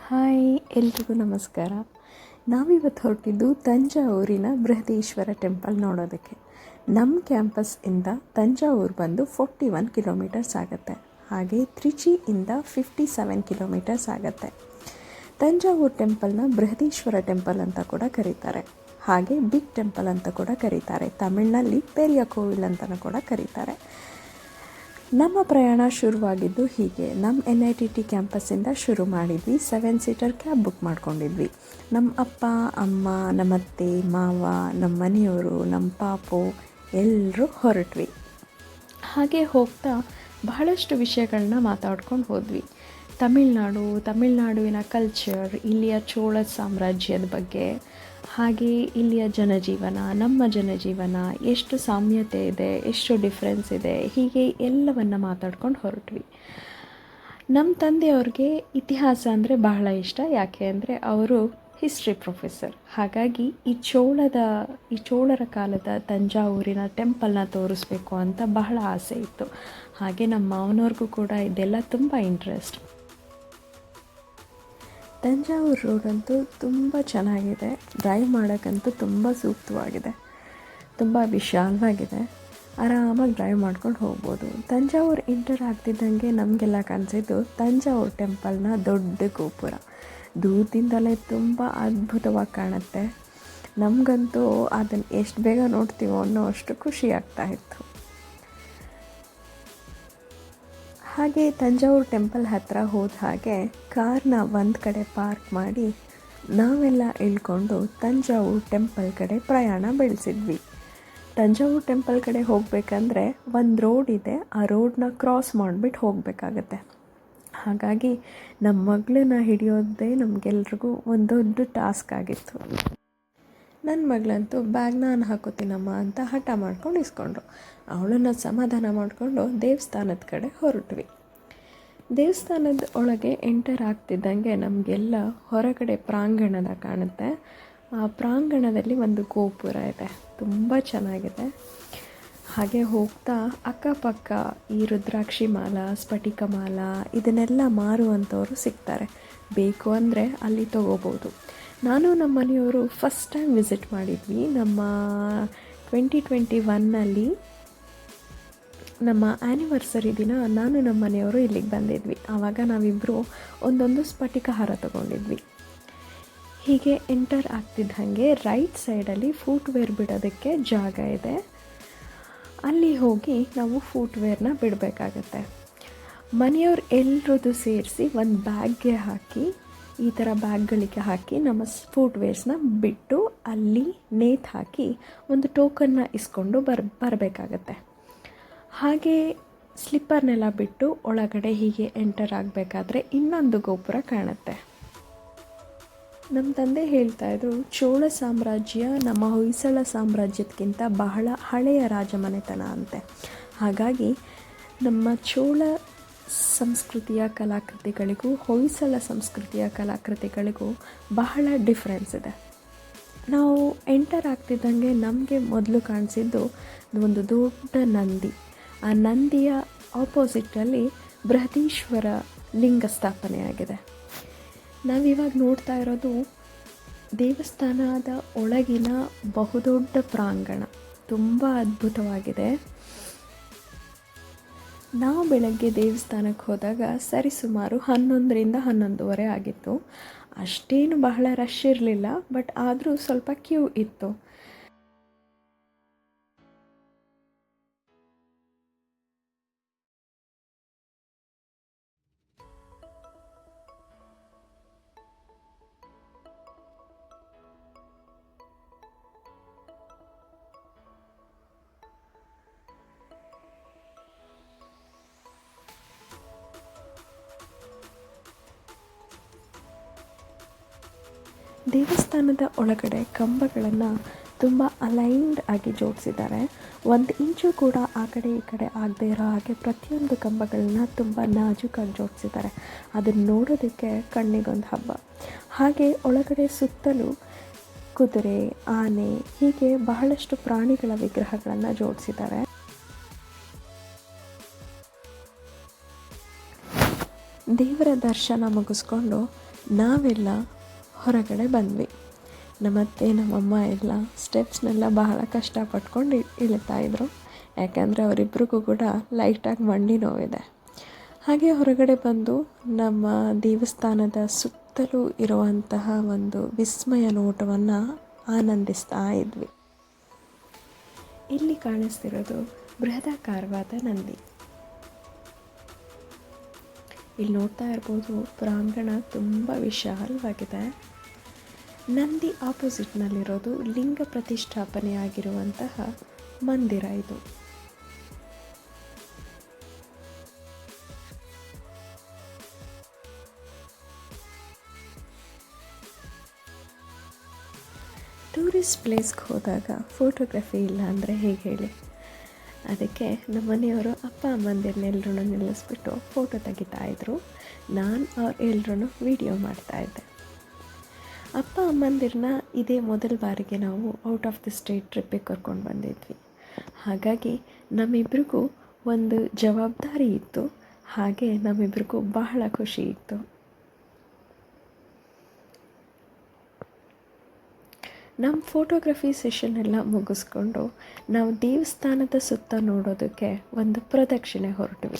Hi, ಎಲ್ರಿಗೂ ನಮಸ್ಕಾರ. ನಾವಿವತ್ತು ಹೊರಟಿದ್ದು ತಂಜಾವೂರಿನ ಬೃಹದೀಶ್ವರ ಟೆಂಪಲ್ ನೋಡೋದಕ್ಕೆ. ನಮ್ಮ ಕ್ಯಾಂಪಸ್ಸಿಂದ ತಂಜಾವೂರು ಬಂದು 41 ಕಿಲೋಮೀಟರ್ಸ್ ಆಗುತ್ತೆ. ಹಾಗೆ ತ್ರಿಚಿಯಿಂದ 57 ಕಿಲೋಮೀಟರ್ಸ್ ಆಗುತ್ತೆ. ತಂಜಾವೂರು ಟೆಂಪಲ್ನ ಬೃಹದೀಶ್ವರ ಟೆಂಪಲ್ ಅಂತ ಕೂಡ ಕರೀತಾರೆ. ಹಾಗೆ ಬಿಗ್ ಟೆಂಪಲ್ ಅಂತ ಕೂಡ ಕರೀತಾರೆ. ತಮಿಳಿನಲ್ಲಿ ಪೆರಿಯ ಕೋವಿಲ್ ಅಂತಲೂ ಕೂಡ ಕರೀತಾರೆ. ನಮ್ಮ ಪ್ರಯಾಣ ಶುರುವಾಗಿದ್ದು ಹೀಗೆ. ನಮ್ಮ NITT ಕ್ಯಾಂಪಸ್ಸಿಂದ ಶುರು ಮಾಡಿದ್ವಿ. 7 ಸೀಟರ್ ಕ್ಯಾಬ್ ಬುಕ್ ಮಾಡ್ಕೊಂಡಿದ್ವಿ. ನಮ್ಮ ಅಪ್ಪ, ಅಮ್ಮ, ನಮ್ಮ ಅತ್ತೆ, ಮಾವ, ನಮ್ಮ ಮನೆಯವರು, ನಮ್ಮ ಪಾಪು ಎಲ್ಲರೂ ಹೊರಟ್ವಿ. ಹಾಗೆ ಹೋಗ್ತಾ ಬಹಳಷ್ಟು ವಿಷಯಗಳನ್ನ ಮಾತಾಡ್ಕೊಂಡು ಹೋದ್ವಿ. ತಮಿಳ್ನಾಡುವಿನ ಕಲ್ಚರ್, ಇಲ್ಲಿಯ ಚೋಳ ಸಾಮ್ರಾಜ್ಯದ ಬಗ್ಗೆ, ಹಾಗೆ ಇಲ್ಲಿಯ ಜನಜೀವನ, ನಮ್ಮ ಜನಜೀವನ, ಎಷ್ಟು ಸಾಮ್ಯತೆ ಇದೆ, ಎಷ್ಟು ಡಿಫ್ರೆನ್ಸ್ ಇದೆ, ಹೀಗೆ ಎಲ್ಲವನ್ನು ಮಾತಾಡ್ಕೊಂಡು ಹೊರಟ್ವಿ. ನಮ್ಮ ತಂದೆಯವ್ರಿಗೆ ಇತಿಹಾಸ ಅಂದರೆ ಬಹಳ ಇಷ್ಟ. ಯಾಕೆ ಅಂದರೆ ಅವರು ಹಿಸ್ಟ್ರಿ ಪ್ರೊಫೆಸರ್. ಹಾಗಾಗಿ ಈ ಚೋಳರ ಕಾಲದ ತಂಜಾವೂರಿನ ಟೆಂಪಲ್ನ ತೋರಿಸ್ಬೇಕು ಅಂತ ಬಹಳ ಆಸೆ ಇತ್ತು. ಹಾಗೆ ನಮ್ಮ ಮಾವನವ್ರಿಗೂ ಕೂಡ ಇದೆಲ್ಲ ತುಂಬ ಇಂಟ್ರೆಸ್ಟ್. ತಂಜಾವೂರು ರೋಡಂತೂ ತುಂಬ ಚೆನ್ನಾಗಿದೆ. ಡ್ರೈವ್ ಮಾಡೋಕ್ಕಂತೂ ತುಂಬ ಸೂಕ್ತವಾಗಿದೆ. ತುಂಬ ವಿಶಾಲವಾಗಿದೆ. ಆರಾಮಾಗಿ ಡ್ರೈವ್ ಮಾಡ್ಕೊಂಡು ಹೋಗ್ಬೋದು. ತಂಜಾವೂರು ಎಂಟರ್ ಆಗ್ತಿದ್ದಂಗೆ ನಮಗೆಲ್ಲ ಕಾಣಿಸಿದ್ದು ತಂಜಾವೂರು ಟೆಂಪಲ್ನ ದೊಡ್ಡ ಗೋಪುರ. ದೂರದಿಂದಲೇ ತುಂಬ ಅದ್ಭುತವಾಗಿ ಕಾಣುತ್ತೆ. ನಮಗಂತೂ ಅದನ್ನು ಎಷ್ಟು ಬೇಗ ನೋಡ್ತೀವೋ ಅನ್ನೋ ಅಷ್ಟು ಖುಷಿ ಆಗ್ತಾಯಿತ್ತು. ಹಾಗೆ ತಂಜಾವೂರು ಟೆಂಪಲ್ ಹತ್ತಿರ ಹೋದ ಹಾಗೆ ಕಾರ್ನ ಒಂದು ಕಡೆ ಪಾರ್ಕ್ ಮಾಡಿ ನಾವೆಲ್ಲ ಇಳ್ಕೊಂಡು ತಂಜಾವೂರು ಟೆಂಪಲ್ ಕಡೆ ಪ್ರಯಾಣ ಬೆಳೆಸಿದ್ವಿ. ತಂಜಾವೂರು ಟೆಂಪಲ್ ಕಡೆ ಹೋಗಬೇಕಂದ್ರೆ ಒಂದು ರೋಡ್ ಇದೆ. ಆ ರೋಡನ್ನ ಕ್ರಾಸ್ ಮಾಡಿಬಿಟ್ಟು ಹೋಗಬೇಕಾಗತ್ತೆ. ಹಾಗಾಗಿ ನಮ್ಮ ಮಗಳನ್ನ ಹಿಡಿಯೋದೇ ನಮಗೆಲ್ರಿಗೂ ಒಂದು ದೊಡ್ಡ ಟಾಸ್ಕ್ ಆಗಿತ್ತು. ನನ್ನ ಮಗಳಂತೂ ಬ್ಯಾಗ್ ನಾನು ಹಾಕೋತೀನಮ್ಮ ಅಂತ ಹಠ ಮಾಡ್ಕೊಂಡು ಇಸ್ಕೊಂಡ್ರು. ಅವಳನ್ನು ಸಮಾಧಾನ ಮಾಡಿಕೊಂಡು ದೇವಸ್ಥಾನದ ಕಡೆ ಹೊರಟ್ವಿ. ದೇವಸ್ಥಾನದ ಒಳಗೆ ಎಂಟರ್ ಆಗ್ತಿದ್ದಂಗೆ ನಮಗೆಲ್ಲ ಹೊರಗಡೆ ಪ್ರಾಂಗಣದ ಕಾಣುತ್ತೆ. ಆ ಪ್ರಾಂಗಣದಲ್ಲಿ ಒಂದು ಗೋಪುರ ಇದೆ, ತುಂಬ ಚೆನ್ನಾಗಿದೆ. ಹಾಗೆ ಹೋಗ್ತಾ ಅಕ್ಕಪಕ್ಕ ಈ ರುದ್ರಾಕ್ಷಿ ಮಾಲ, ಸ್ಫಟಿಕ ಮಾಲ ಇದನ್ನೆಲ್ಲ ಮಾರುವಂಥವ್ರು ಸಿಗ್ತಾರೆ. ಬೇಕು ಅಂದರೆ ಅಲ್ಲಿ ತೊಗೋಬೋದು. ನಾನು ನಮ್ಮ ಮನೆಯವರು ಫಸ್ಟ್ ಟೈಮ್ ವಿಸಿಟ್ ಮಾಡಿದ್ವಿ. ನಮ್ಮ 2021ನಲ್ಲಿ ನಮ್ಮ ಆ್ಯನಿವರ್ಸರಿ ದಿನ ನಾನು ನಮ್ಮ ಮನೆಯವರು ಇಲ್ಲಿಗೆ ಬಂದಿದ್ವಿ. ಆವಾಗ ನಾವಿಬ್ಬರು ಒಂದೊಂದು ಸ್ಫಟಿಕ ಹಾರ ತೊಗೊಂಡಿದ್ವಿ. ಹೀಗೆ ಎಂಟರ್ ಆಗ್ತಿದ್ದ ಹಾಗೆ ರೈಟ್ ಸೈಡಲ್ಲಿ ಫೂಟ್ವೇರ್ ಬಿಡೋದಕ್ಕೆ ಜಾಗ ಇದೆ. ಅಲ್ಲಿ ಹೋಗಿ ನಾವು ಫೂಟ್ವೇರ್ನ ಬಿಡಬೇಕಾಗತ್ತೆ. ಮನೆಯವ್ರು ಎಲ್ಲರದ್ದು ಸೇರಿಸಿ ಒಂದು ಬ್ಯಾಗ್ಗೆ ಹಾಕಿ, ಈ ಥರ ಬ್ಯಾಗ್ಗಳಿಗೆ ಹಾಕಿ ನಮ್ಮ ಫೂಟ್ವೇರ್ಸ್ನ ಬಿಟ್ಟು ಅಲ್ಲಿ ನೇತು ಹಾಕಿ ಒಂದು ಟೋಕನ್ನ ಇಸ್ಕೊಂಡು ಬರಬೇಕಾಗತ್ತೆ. ಹಾಗೆ ಸ್ಲಿಪ್ಪರ್ನೆಲ್ಲ ಬಿಟ್ಟು ಒಳಗಡೆ ಹೀಗೆ ಎಂಟರ್ ಆಗಬೇಕಾದ್ರೆ ಇನ್ನೊಂದು ಗೋಪುರ ಕಾಣುತ್ತೆ. ನಮ್ಮ ತಂದೆ ಹೇಳ್ತಾಯಿದ್ರು, ಚೋಳ ಸಾಮ್ರಾಜ್ಯ ನಮ್ಮ ಹೊಯ್ಸಳ ಸಾಮ್ರಾಜ್ಯಕ್ಕಿಂತ ಬಹಳ ಹಳೆಯ ರಾಜಮನೆತನ ಅಂತೆ. ಹಾಗಾಗಿ ನಮ್ಮ ಚೋಳ ಸಂಸ್ಕೃತಿಯ ಕಲಾಕೃತಿಗಳಿಗೂ ಹೊಯ್ಸಳ ಸಂಸ್ಕೃತಿಯ ಕಲಾಕೃತಿಗಳಿಗೂ ಬಹಳ ಡಿಫ್ರೆನ್ಸ್ ಇದೆ. ನಾವು ಎಂಟರ್ ಆಗ್ತಿದ್ದಂಗೆ ನಮಗೆ ಮೊದಲು ಕಾಣಿಸಿದ್ದು ಒಂದು ದೊಡ್ಡ ನಂದಿ. ಆ ನಂದಿಯ ಆಪೋಸಿಟಲ್ಲಿ ಬೃಹದೀಶ್ವರ ಲಿಂಗ ಸ್ಥಾಪನೆಯಾಗಿದೆ. ನಾವಿವಾಗ ನೋಡ್ತಾ ಇರೋದು ದೇವಸ್ಥಾನದ ಒಳಗಿನ ಬಹುದೊಡ್ಡ ಪ್ರಾಂಗಣ. ತುಂಬ ಅದ್ಭುತವಾಗಿದೆ. ನಾವು ಬೆಳಗ್ಗೆ ದೇವಸ್ಥಾನಕ್ಕೆ ಹೋದಾಗ ಸರಿಸುಮಾರು 11ರಿಂದ 11:30 ಆಗಿತ್ತು. ಅಷ್ಟೇನು ಬಹಳ ರಶ್ ಇರಲಿಲ್ಲ, ಬಟ್ ಆದರೂ ಸ್ವಲ್ಪ ಕ್ಯೂ ಇತ್ತು. ದೇವಸ್ಥಾನದ ಒಳಗಡೆ ಕಂಬಗಳನ್ನು ತುಂಬ ಅಲೈನ್ಡ್ ಆಗಿ ಜೋಡಿಸಿದ್ದಾರೆ. 1 ಇಂಚು ಕೂಡ ಆ ಕಡೆ ಈ ಕಡೆ ಆಗದೆ ಇರೋ ಹಾಗೆ ಪ್ರತಿಯೊಂದು ಕಂಬಗಳನ್ನ ತುಂಬ ನಾಜೂಕಾಗಿ ಜೋಡಿಸಿದ್ದಾರೆ. ಅದನ್ನು ನೋಡೋದಕ್ಕೆ ಕಣ್ಣಿಗೊಂದು ಹಬ್ಬ. ಹಾಗೆ ಒಳಗಡೆ ಸುತ್ತಲೂ ಕುದುರೆ, ಆನೆ ಹೀಗೆ ಬಹಳಷ್ಟು ಪ್ರಾಣಿಗಳ ವಿಗ್ರಹಗಳನ್ನು ಜೋಡಿಸಿದ್ದಾರೆ. ದೇವರ ದರ್ಶನ ಮುಗಿಸ್ಕೊಂಡು ನಾವೆಲ್ಲ ಹೊರಗಡೆ ಬಂದ್ವಿ. ನಮ್ಮತ್ತೆ ನಮ್ಮಮ್ಮ ಎಲ್ಲ ಸ್ಟೆಪ್ಸ್ನೆಲ್ಲ ಬಹಳ ಕಷ್ಟಪಟ್ಕೊಂಡು ಇಳಿತಾಯಿದ್ರು, ಯಾಕೆಂದರೆ ಅವರಿಬ್ರಿಗೂ ಕೂಡ ಲೈಟಾಗಿ ಮಂಡಿ ನೋವಿದೆ. ಹಾಗೆ ಹೊರಗಡೆ ಬಂದು ನಮ್ಮ ದೇವಸ್ಥಾನದ ಸುತ್ತಲೂ ಇರುವಂತಹ ಒಂದು ವಿಸ್ಮಯ ನೋಟವನ್ನು ಆನಂದಿಸ್ತಾ ಇದ್ವಿ. ಇಲ್ಲಿ ಕಾಣಿಸ್ತಿರೋದು ಬೃಹದಾಕಾರವಾದ ನಂದಿ. ಇಲ್ಲಿ ನೋಡ್ತಾ ಇರ್ಬೋದು, ಪ್ರಾಂಗಣ ತುಂಬ ವಿಶಾಲವಾಗಿದೆ. ನಂದಿ ಆಪೋಸಿಟ್ನಲ್ಲಿರೋದು ಲಿಂಗ ಪ್ರತಿಷ್ಠಾಪನೆಯಾಗಿರುವಂತಹ ಮಂದಿರ ಇದು. ಟೂರಿಸ್ಟ್ ಪ್ಲೇಸ್ಗೆ ಹೋದಾಗ ಫೋಟೋಗ್ರಫಿ ಇಲ್ಲ ಅಂದರೆ ಹೇಗೆ ಹೇಳಿ? ಅದಕ್ಕೆ ನಮ್ಮ ಮನೆಯವರು ಅಪ್ಪ ಅಮ್ಮಂದಿರನ್ನೆಲ್ಲರೂ ನಿಲ್ಲಿಸ್ಬಿಟ್ಟು ಫೋಟೋ ತೆಗಿತಾಯಿದ್ರು. ನಾನು ಅವ್ರು ಎಲ್ಲರೂ ವಿಡಿಯೋ ಮಾಡ್ತಾಯಿದ್ದೆ. ಅಪ್ಪ ಅಮ್ಮಂದಿರನ್ನ ಇದೇ ಮೊದಲ ಬಾರಿಗೆ ನಾವು ಔಟ್ ಆಫ್ ದಿ ಸ್ಟೇಟ್ ಟ್ರಿಪ್ಪಿಗೆ ಕರ್ಕೊಂಡು ಬಂದಿದ್ವಿ. ಹಾಗಾಗಿ ನಮ್ಮಿಬ್ರಿಗೂ ಒಂದು ಜವಾಬ್ದಾರಿ ಇತ್ತು, ಹಾಗೆ ನಮ್ಮಿಬ್ರಿಗೂ ಬಹಳ ಖುಷಿ ಇತ್ತು. ನಮ್ಮ ಫೋಟೋಗ್ರಫಿ ಸೆಷನ್ ಎಲ್ಲ ಮುಗಿಸ್ಕೊಂಡು ನಾವು ದೇವಸ್ಥಾನದ ಸುತ್ತ ನೋಡೋದಕ್ಕೆ ಒಂದು ಪ್ರದಕ್ಷಿಣೆ ಹೊರಟ್ವಿ.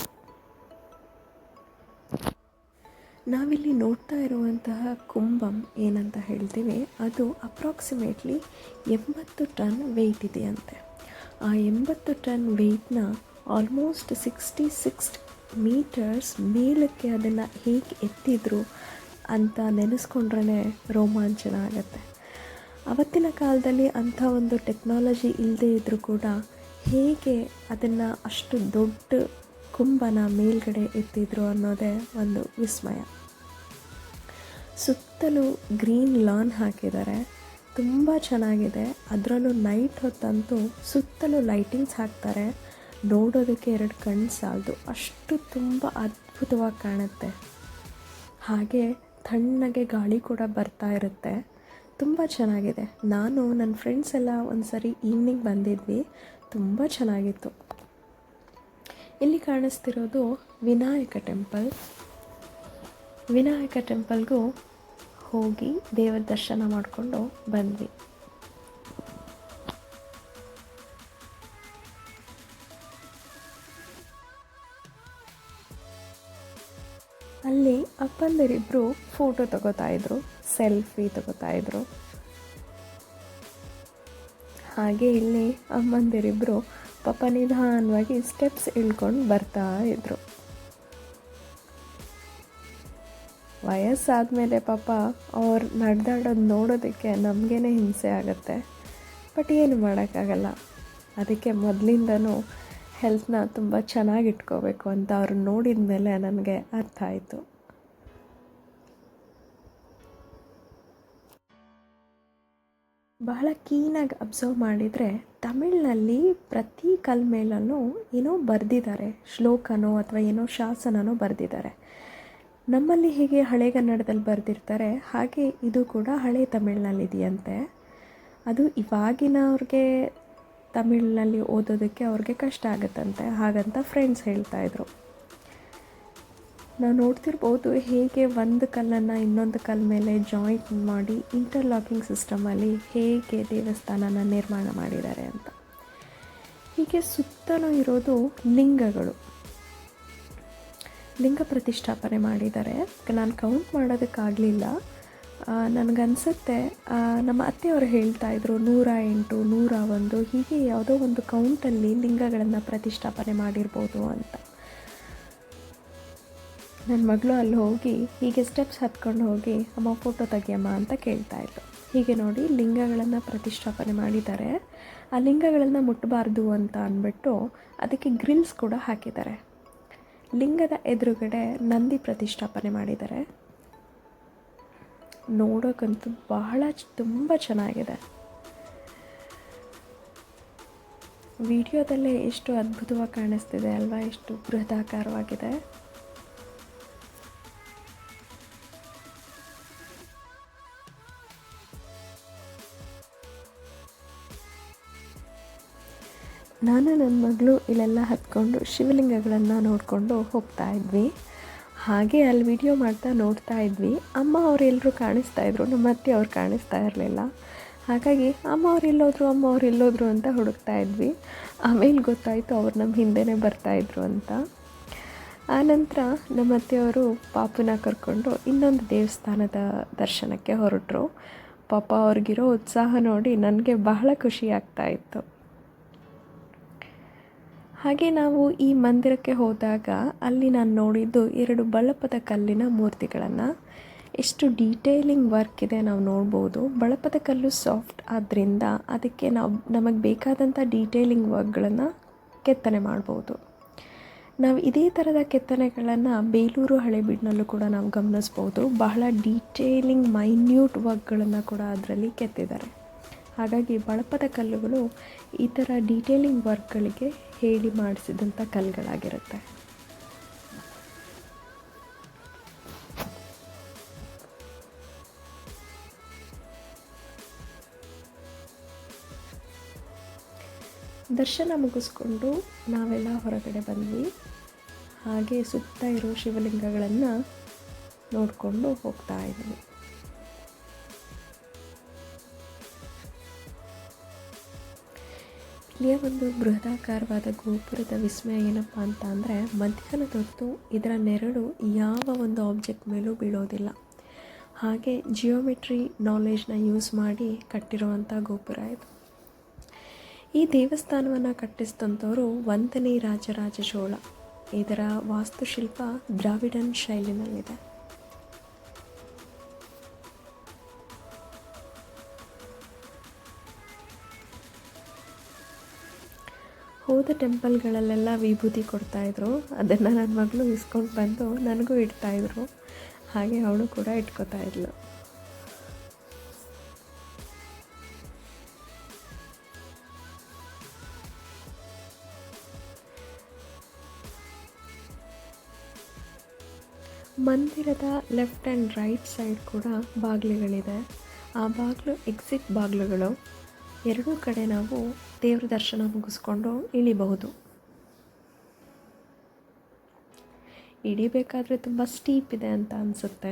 ನಾವಿಲ್ಲಿ ನೋಡ್ತಾ ಇರುವಂತಹ ಕುಂಭಂ ಏನಂತ ಹೇಳ್ತೀವಿ, ಅದು ಅಪ್ರಾಕ್ಸಿಮೇಟ್ಲಿ 80 ಟನ್ ವೆಯ್ಟ್ ಇದೆಯಂತೆ. ಆ 80 ಟನ್ ವೆಯ್ಟ್ನ ಆಲ್ಮೋಸ್ಟ್ 66 ಮೀಟರ್ಸ್ ಮೇಲಕ್ಕೆ ಅದನ್ನು ಹೇಗೆ ಎತ್ತಿದ್ರು ಅಂತ ನೆನೆಸ್ಕೊಂಡ್ರೇ ರೋಮಾಂಚನ ಆಗುತ್ತೆ. ಅವತ್ತಿನ ಕಾಲದಲ್ಲಿ ಅಂಥ ಒಂದು ಟೆಕ್ನಾಲಜಿ ಇಲ್ಲದೇ ಇದ್ದರೂ ಕೂಡ ಹೇಗೆ ಅದನ್ನು ಅಷ್ಟು ದೊಡ್ಡ ಕುಂಭನ ಮೇಲ್ಗಡೆ ಎತ್ತಿದ್ರು ಅನ್ನೋದೇ ಒಂದು ವಿಸ್ಮಯ. ಸುತ್ತಲೂ ಗ್ರೀನ್ ಲಾನ್ ಹಾಕಿದ್ದಾರೆ, ತುಂಬ ಚೆನ್ನಾಗಿದೆ. ಅದರಲ್ಲೂ ನೈಟ್ ಹೊತ್ತಂತೂ ಸುತ್ತಲೂ ಲೈಟಿಂಗ್ಸ್ ಹಾಕ್ತಾರೆ, ನೋಡೋದಕ್ಕೆ 2 ಕಣ್ಣು ಸಾಲದು, ಅಷ್ಟು ತುಂಬ ಅದ್ಭುತವಾಗಿ ಕಾಣುತ್ತೆ. ಹಾಗೆ ತಣ್ಣಗೆ ಗಾಳಿ ಕೂಡ ಬರ್ತಾ ಇರುತ್ತೆ, ತುಂಬ ಚೆನ್ನಾಗಿದೆ. ನಾನು ನನ್ನ ಫ್ರೆಂಡ್ಸ್ ಎಲ್ಲ ಒಂದು ಸರಿ ಈವ್ನಿಂಗ್ ಬಂದಿದ್ವಿ, ತುಂಬ ಚೆನ್ನಾಗಿತ್ತು. ಇಲ್ಲಿ ಕಾಣಿಸ್ತಿರೋದು ವಿನಾಯಕ ಟೆಂಪಲ್. ವಿನಾಯಕ ಟೆಂಪಲ್ಗೂ ಹೋಗಿ ದೇವರ ದರ್ಶನ ಮಾಡಿಕೊಂಡು ಬಂದ್ವಿ. ಅಲ್ಲಿ ಅಪ್ಪಂದಿರಿಬ್ಬರು ಫೋಟೋ ತಗೋತಾಯಿದ್ರು, ಸೆಲ್ಫಿ ತಗೋತಾಯಿದ್ರು. ಹಾಗೆ ಇಲ್ಲಿ ಅಮ್ಮಂದಿರಿಬ್ಬರು ಪಾಪ ನಿಧಾನವಾಗಿ ಸ್ಟೆಪ್ಸ್ ಇಳ್ಕೊಂಡು ಬರ್ತಾ ಇದ್ರು. ವಯಸ್ಸಾದಮೇಲೆ ಪಾಪ ಅವ್ರು ನಡೆದಾಡೋದು ನೋಡೋದಕ್ಕೆ ನಮಗೇ ಹಿಂಸೆ ಆಗುತ್ತೆ, ಬಟ್ ಏನು ಮಾಡೋಕ್ಕಾಗಲ್ಲ. ಅದಕ್ಕೆ ಮೊದಲಿಂದನೂ ಹೆಲ್ತ್ನ ತುಂಬ ಚೆನ್ನಾಗಿ ಇಟ್ಕೋಬೇಕು ಅಂತ ಅವ್ರು ನೋಡಿದ ಮೇಲೆ ನನಗೆ ಅರ್ಥ ಆಯಿತು. ಬಹಳ ಕ್ಲೀನಾಗಿ ಅಬ್ಸರ್ವ್ ಮಾಡಿದರೆ ತಮಿಳಿನಲ್ಲಿ ಪ್ರತಿ ಕಲ್ ಮೇಲೂ ಏನೋ ಬರೆದಿದ್ದಾರೆ, ಶ್ಲೋಕನೋ ಅಥವಾ ಏನೋ ಶಾಸನನೋ ಬರೆದಿದ್ದಾರೆ. ನಮ್ಮಲ್ಲಿ ಹೇಗೆ ಹಳೆಗನ್ನಡದಲ್ಲಿ ಬರೆದಿರ್ತಾರೆ ಹಾಗೆ ಇದು ಕೂಡ ಹಳೆ ತಮಿಳಿನಲ್ಲಿದೆಯಂತೆ. ಅದು ಇವಾಗಿನವ್ರಿಗೆ ತಮಿಳಿನಲ್ಲಿ ಓದೋದಕ್ಕೆ ಅವ್ರಿಗೆ ಕಷ್ಟ ಆಗುತ್ತಂತೆ, ಹಾಗಂತ ಫ್ರೆಂಡ್ಸ್ ಹೇಳ್ತಾಯಿದ್ರು. ನಾವು ನೋಡ್ತಿರ್ಬೋದು ಹೇಗೆ ಒಂದು ಕಲ್ಲನ್ನು ಇನ್ನೊಂದು ಕಲ್ಲ ಮೇಲೆ ಜಾಯಿಂಟ್ ಮಾಡಿ ಇಂಟರ್ಲಾಕಿಂಗ್ ಸಿಸ್ಟಮಲ್ಲಿ ಹೇಗೆ ದೇವಸ್ಥಾನನ ನಿರ್ಮಾಣ ಮಾಡಿದ್ದಾರೆ ಅಂತ. ಹೀಗೆ ಸುತ್ತಲೂ ಇರೋದು ಲಿಂಗಗಳು, ಲಿಂಗ ಪ್ರತಿಷ್ಠಾಪನೆ ಮಾಡಿದ್ದಾರೆ. ನಾನು ಕೌಂಟ್ ಮಾಡೋದಕ್ಕಾಗಲಿಲ್ಲ, ನನಗನ್ಸುತ್ತೆ ನಮ್ಮ ಅತ್ತೆಯವರು ಹೇಳ್ತಾಯಿದ್ರು 108, 101 ಹೀಗೆ ಯಾವುದೋ ಒಂದು ಕೌಂಟಲ್ಲಿ ಲಿಂಗಗಳನ್ನು ಪ್ರತಿಷ್ಠಾಪನೆ ಮಾಡಿರ್ಬೋದು ಅಂತ. ನನ್ನ ಮಗಳು ಅಲ್ಲಿ ಹೋಗಿ ಹೀಗೆ ಸ್ಟೆಪ್ಸ್ ಹತ್ಕೊಂಡು ಹೋಗಿ ಅಮ್ಮ ಫೋಟೋ ತೆಗಿಯಮ್ಮ ಅಂತ ಕೇಳ್ತಾಯಿದ್ರು. ಹೀಗೆ ನೋಡಿ ಲಿಂಗಗಳನ್ನು ಪ್ರತಿಷ್ಠಾಪನೆ ಮಾಡಿದ್ದಾರೆ. ಆ ಲಿಂಗಗಳನ್ನು ಮುಟ್ಟಬಾರ್ದು ಅಂತ ಅಂದ್ಬಿಟ್ಟು ಅದಕ್ಕೆ ಗ್ರಿಲ್ಸ್ ಕೂಡ ಹಾಕಿದ್ದಾರೆ. ಲಿಂಗದ ಎದುರುಗಡೆ ನಂದಿ ಪ್ರತಿಷ್ಠಾಪನೆ ಮಾಡಿದ್ದಾರೆ. ನೋಡೋಕ್ಕಂತೂ ತುಂಬ ಚೆನ್ನಾಗಿದೆ. ವಿಡಿಯೋದಲ್ಲೇ ಎಷ್ಟು ಅದ್ಭುತವಾಗಿ ಕಾಣಿಸ್ತಿದೆ ಅಲ್ವಾ, ಎಷ್ಟು ಬೃಹದಾಕಾರವಾಗಿದೆ. ನಾನು ನನ್ನ ಮಗಳು ಇಲ್ಲೆಲ್ಲ ಹತ್ಕೊಂಡು ಶಿವಲಿಂಗಗಳನ್ನು ನೋಡಿಕೊಂಡು ಹೋಗ್ತಾ ಇದ್ವಿ. ಹಾಗೆ ಅಲ್ಲಿ ವಿಡಿಯೋ ಮಾಡ್ತಾ ನೋಡ್ತಾ ಇದ್ವಿ. ಅಮ್ಮ ಅವರೆಲ್ಲರೂ ಕಾಣಿಸ್ತಾ ಇದ್ರು, ನಮ್ಮ ಅತ್ತೆ ಅವ್ರು ಕಾಣಿಸ್ತಾ ಇರಲಿಲ್ಲ. ಹಾಗಾಗಿ ಅಮ್ಮ ಅವ್ರು ಎಲ್ಲೋದ್ರು ಅಂತ ಹುಡುಕ್ತಾ ಇದ್ವಿ. ಆಮೇಲೆ ಗೊತ್ತಾಯಿತು ಅವ್ರು ನಮ್ಮ ಹಿಂದೆನೇ ಬರ್ತಾಯಿದ್ರು ಅಂತ. ಆನಂತರ ನಮ್ಮ ಅತ್ತೆಯವರು ಪಾಪುನ ಕರ್ಕೊಂಡು ಇನ್ನೊಂದು ದೇವಸ್ಥಾನದ ದರ್ಶನಕ್ಕೆ ಹೊರಟರು. ಪಾಪ ಅವ್ರಿಗಿರೋ ಉತ್ಸಾಹ ನೋಡಿ ನನಗೆ ಬಹಳ ಖುಷಿ ಆಗ್ತಾ ಇತ್ತು. ಹಾಗೆ ನಾವು ಈ ಮಂದಿರಕ್ಕೆ ಹೋದಾಗ ಅಲ್ಲಿ ನಾನು ನೋಡಿದ್ದು 2 ಬಳಪದ ಕಲ್ಲಿನ ಮೂರ್ತಿಗಳನ್ನು. ಎಷ್ಟು ಡೀಟೇಲಿಂಗ್ ವರ್ಕ್ ಇದೆ ನಾವು ನೋಡ್ಬೋದು. ಬಳಪದ ಕಲ್ಲು ಸಾಫ್ಟ್ ಆದ್ದರಿಂದ ಅದಕ್ಕೆ ನಮಗೆ ಬೇಕಾದಂಥ ಡೀಟೇಲಿಂಗ್ ವರ್ಕ್ಗಳನ್ನು ಕೆತ್ತನೆ ಮಾಡ್ಬೋದು. ನಾವು ಇದೇ ಥರದ ಕೆತ್ತನೆಗಳನ್ನು ಬೇಲೂರು ಹಳೆಬೀಡಿನಲ್ಲೂ ಕೂಡ ನಾವು ಗಮನಿಸ್ಬೋದು. ಬಹಳ ಡೀಟೇಲಿಂಗ್ ಮೈನ್ಯೂಟ್ ವರ್ಕ್ಗಳನ್ನು ಕೂಡ ಅದರಲ್ಲಿ ಕೆತ್ತಿದ್ದಾರೆ. ಹಾಗಾಗಿ ಬಳಪದ ಕಲ್ಲುಗಳು ಈ ಥರ ಡೀಟೇಲಿಂಗ್ ವರ್ಕ್ಗಳಿಗೆ ಹೇಳಿ ಮಾಡಿಸಿದಂಥ ಕಲ್ಲುಗಳಾಗಿರುತ್ತೆ. ದರ್ಶನ ಮುಗಿಸ್ಕೊಂಡು ನಾವೆಲ್ಲ ಹೊರಗಡೆ ಬಂದ್ವಿ. ಹಾಗೆ ಸುತ್ತ ಇರೋ ಶಿವಲಿಂಗಗಳನ್ನು ನೋಡಿಕೊಂಡು ಹೋಗ್ತಾ ಇದ್ವಿ. ಇಲ್ಲಿಯ ಒಂದು ಬೃಹದಾಕಾರವಾದ ಗೋಪುರದ ವಿಸ್ಮಯ ಏನಪ್ಪ ಅಂತ ಅಂದರೆ, ಮಧ್ಯಾಹ್ನದ ಹೊತ್ತು ಇದರ ನೆರಳು ಯಾವ ಒಂದು ಆಬ್ಜೆಕ್ಟ್ ಮೇಲೂ ಬೀಳೋದಿಲ್ಲ. ಹಾಗೆ ಜಿಯೋಮೆಟ್ರಿ ನಾಲೆಜ್ನ ಯೂಸ್ ಮಾಡಿ ಕಟ್ಟಿರುವಂಥ ಗೋಪುರ ಇದು. ಈ ದೇವಸ್ಥಾನವನ್ನು ಕಟ್ಟಿಸಿದಂಥವರು 1ನೇ ರಾಜರಾಜ ಚೋಳ. ಇದರ ವಾಸ್ತುಶಿಲ್ಪ ದ್ರಾವಿಡನ್ ಶೈಲಿನಲ್ಲಿದೆ. ಹೋದ ಟೆಂಪಲ್ಗಳಲ್ಲೆಲ್ಲ ವಿಭೂತಿ ಕೊಡ್ತಾಯಿದ್ರು. ಅದನ್ನು ನನ್ನ ಮಗಳು ಇಸ್ಕೊಂಡು ಬಂದು ನನಗೂ ಇಡ್ತಾಯಿದ್ರು. ಹಾಗೆ ಅವಳು ಕೂಡ ಇಟ್ಕೋತಾ ಇದ್ಲು. ಮಂದಿರದ ಲೆಫ್ಟ್ ಆ್ಯಂಡ್ ರೈಟ್ ಸೈಡ್ ಕೂಡ ಬಾಗಿಲುಗಳಿದೆ. ಆ ಬಾಗಿಲು ಎಕ್ಸಿಟ್ ಬಾಗಿಲುಗಳು. ಎರಡೂ ಕಡೆ ನಾವು ದೇವ್ರ ದರ್ಶನ ಮುಗಿಸ್ಕೊಂಡು ಇಳಿಬಹುದು. ಇಳಿಬೇಕಾದ್ರೆ ತುಂಬ ಸ್ಟೀಪ್ ಇದೆ ಅಂತ ಅನಿಸುತ್ತೆ.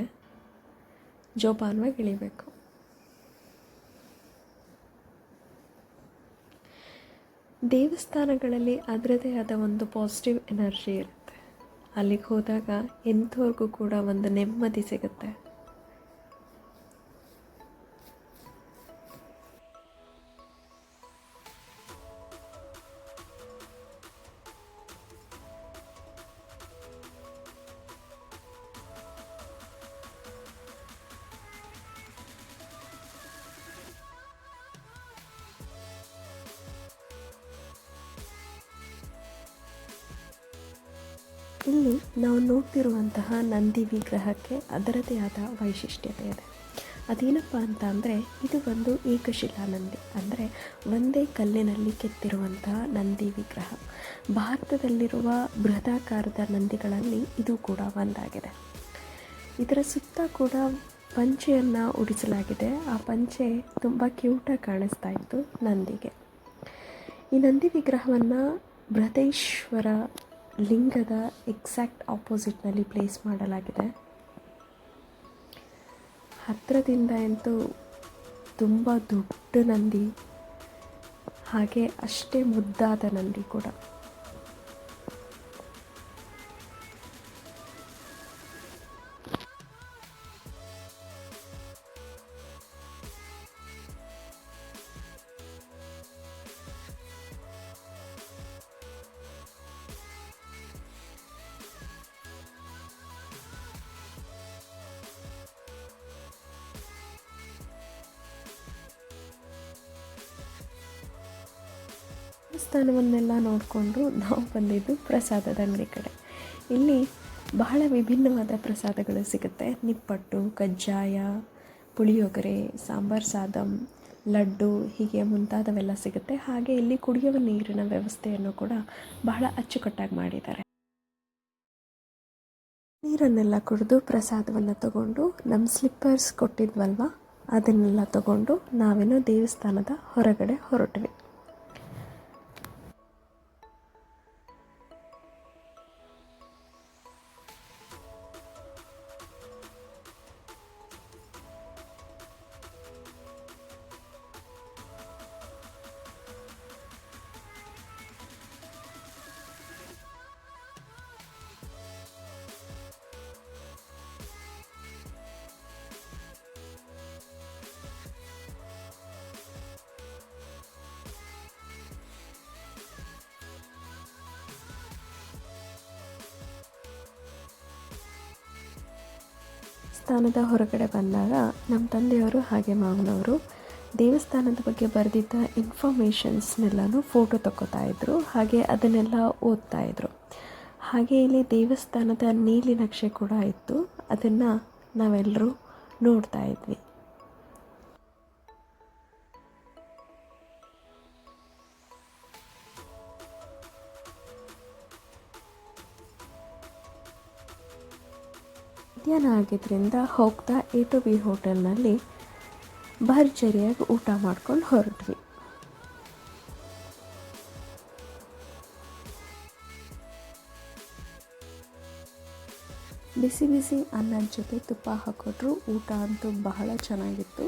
ಜೋಪಾನವಾಗಿ ಇಳಿಬೇಕು. ದೇವಸ್ಥಾನಗಳಲ್ಲಿ ಅದರದೇ ಆದ ಒಂದು ಪಾಸಿಟಿವ್ ಎನರ್ಜಿ ಇರುತ್ತೆ. ಅಲ್ಲಿಗೆ ಹೋದಾಗ ಎಂಥವ್ರಿಗೂ ಕೂಡ ಒಂದು ನೆಮ್ಮದಿ ಸಿಗುತ್ತೆ. ಇಲ್ಲಿ ನಾವು ನೋಡ್ತಿರುವಂತಹ ನಂದಿ ವಿಗ್ರಹಕ್ಕೆ ಅದರದೇ ಆದ ವೈಶಿಷ್ಟ್ಯತೆ ಇದೆ. ಅದೇನಪ್ಪ ಅಂತ ಅಂದರೆ, ಇದು ಒಂದು ಏಕಶಿಲಾ ನಂದಿ, ಅಂದರೆ ಒಂದೇ ಕಲ್ಲಿನಲ್ಲಿ ಕೆತ್ತಿರುವಂತಹ ನಂದಿ ವಿಗ್ರಹ. ಭಾರತದಲ್ಲಿರುವ ಬೃಹದಾಕಾರದ ನಂದಿಗಳಲ್ಲಿ ಇದು ಕೂಡ ಒಂದಾಗಿದೆ. ಇದರ ಸುತ್ತ ಕೂಡ ಪಂಚೆಯನ್ನು ಉಡಿಸಲಾಗಿದೆ. ಆ ಪಂಚೆ ತುಂಬ ಕ್ಯೂಟಾಗಿ ಕಾಣಿಸ್ತಾ ಇತ್ತು ನಂದಿಗೆ. ಈ ನಂದಿ ವಿಗ್ರಹವನ್ನು ಬೃಹದೇಶ್ವರ ಲಿಂಗದ ಎಕ್ಸಾಕ್ಟ್ ಆಪೋಸಿಟ್ನಲ್ಲಿ ಪ್ಲೇಸ್ ಮಾಡಲಾಗಿದೆ. ಹತ್ತಿರದಿಂದ ಅಂತೂ ತುಂಬ ದೊಡ್ಡ ನಂದಿ, ಹಾಗೆ ಅಷ್ಟೇ ಮುದ್ದಾದ ನಂದಿ ಕೂಡ. ದೇವಸ್ಥಾನವನ್ನೆಲ್ಲ ನೋಡಿಕೊಂಡು ನಾವು ಬಂದಿದ್ದು ಪ್ರಸಾದದ ಅಂಗಡಿ ಕಡೆ. ಇಲ್ಲಿ ಬಹಳ ವಿಭಿನ್ನವಾದ ಪ್ರಸಾದಗಳು ಸಿಗುತ್ತೆ. ನಿಪ್ಪಟ್ಟು, ಕಜ್ಜಾಯ, ಪುಳಿಯೋಗರೆ, ಸಾಂಬಾರ್ ಸಾದಂ, ಲಡ್ಡು ಹೀಗೆ ಮುಂತಾದವೆಲ್ಲ ಸಿಗುತ್ತೆ. ಹಾಗೆ ಇಲ್ಲಿ ಕುಡಿಯುವ ನೀರಿನ ವ್ಯವಸ್ಥೆಯನ್ನು ಕೂಡ ಬಹಳ ಅಚ್ಚುಕಟ್ಟಾಗಿ ಮಾಡಿದ್ದಾರೆ. ನೀರನ್ನೆಲ್ಲ ಕುಡಿದು ಪ್ರಸಾದವನ್ನು ತಗೊಂಡು ನಮ್ಮ ಸ್ಲಿಪ್ಪರ್ಸ್ ಕೊಟ್ಟಿದ್ವಲ್ವ ಅದನ್ನೆಲ್ಲ ತಗೊಂಡು ನಾವೇನೋ ದೇವಸ್ಥಾನದ ಹೊರಗಡೆ ಹೊರಟ್ವಿ. ದೇವಸ್ಥಾನದ ಹೊರಗಡೆ ಬಂದಾಗ ನಮ್ಮ ತಂದೆಯವರು ಹಾಗೆ ಮಾವನವರು ದೇವಸ್ಥಾನದ ಬಗ್ಗೆ ಬರೆದಿದ್ದ ಇನ್ಫಾರ್ಮೇಷನ್ಸ್ನೆಲ್ಲನೂ ಫೋಟೋ ತಗೋತಾ ಇದ್ದರು, ಹಾಗೆ ಅದನ್ನೆಲ್ಲ ಓದ್ತಾ ಇದ್ದರು. ಹಾಗೆ ಇಲ್ಲಿ ದೇವಸ್ಥಾನದ ನೀಲಿ ನಕ್ಷೆ ಕೂಡ ಇತ್ತು, ಅದನ್ನು ನಾವೆಲ್ಲರೂ ನೋಡ್ತಾ ಇದ್ವಿ. ಮಧ್ಯಾಹ್ನ ಆಗಿದ್ದರಿಂದ ಹೋಗ್ತಾ A to B ಹೋಟೆಲ್ನಲ್ಲಿ ಭರ್ಜರಿಯಾಗಿ ಊಟ ಮಾಡ್ಕೊಂಡು ಹೊರಟ್ವಿ. ಬಿಸಿ ಬಿಸಿ ಅನ್ನದ ಜೊತೆ ತುಪ್ಪ ಹಾಕಿಕೊಟ್ರು. ಊಟ ಅಂತೂ ಬಹಳ ಚೆನ್ನಾಗಿತ್ತು.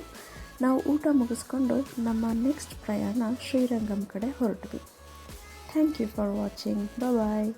ನಾವು ಊಟ ಮುಗಿಸ್ಕೊಂಡು ನಮ್ಮ ನೆಕ್ಸ್ಟ್ ಪ್ರಯಾಣ ಶ್ರೀರಂಗಂ ಕಡೆ ಹೊರಟ್ವಿ. Thank you for watching. Bye.